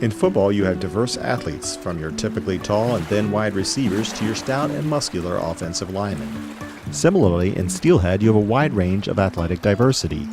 In football, you have diverse athletes, from your typically tall and thin wide receivers to your stout and muscular offensive linemen. Similarly, in Steelhead, you have a wide range of athletic diversity.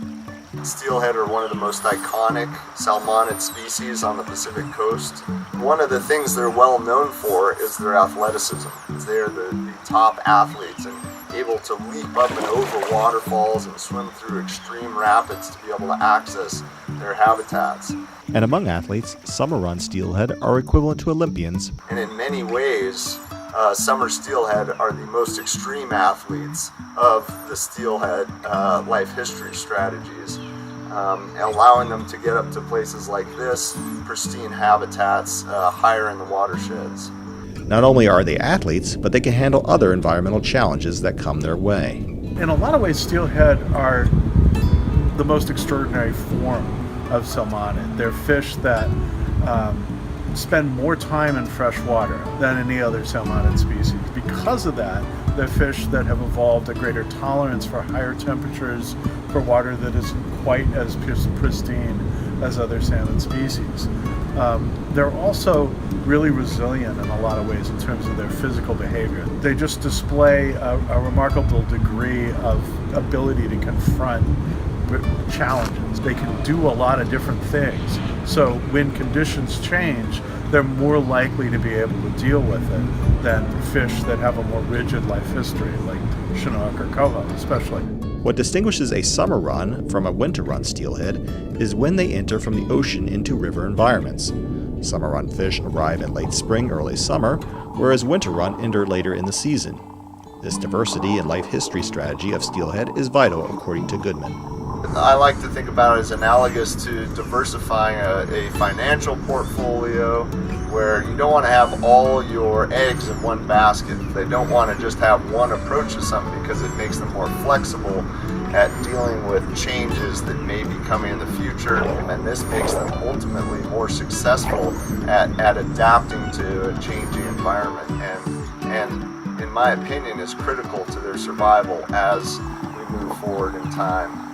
Steelhead are one of the most iconic salmonid species on the Pacific coast. One of the things they're well known for is their athleticism. They're the top athletes and able to leap up and over waterfalls and swim through extreme rapids to be able to access their habitats. And among athletes, summer run steelhead are equivalent to Olympians. And in many ways, summer steelhead are the most extreme athletes of the steelhead life history strategies, allowing them to get up to places like this, pristine habitats higher in the watersheds. Not only are they athletes, but they can handle other environmental challenges that come their way. In a lot of ways, steelhead are the most extraordinary form of salmonid. They're fish that spend more time in fresh water than any other salmonid species. Because of that, they're fish that have evolved a greater tolerance for higher temperatures, for water that isn't quite as pristine as other salmon species. They're also really resilient in a lot of ways in terms of their physical behavior. They just display a remarkable degree of ability to confront challenges. They can do a lot of different things. So when conditions change, they're more likely to be able to deal with it than fish that have a more rigid life history, like Chinook or coho especially. What distinguishes a summer run from a winter run steelhead is when they enter from the ocean into river environments. Summer run fish arrive in late spring, early summer, whereas winter run enter later in the season. This diversity and life history strategy of steelhead is vital, according to Goodman. I like to think about it as analogous to diversifying a financial portfolio, where you don't want to have all your eggs in one basket. They don't want to just have one approach to something because it makes them more flexible at dealing with changes that may be coming in the future, and this makes them ultimately more successful at adapting to a changing environment, and in my opinion is critical to their survival as we move forward in time.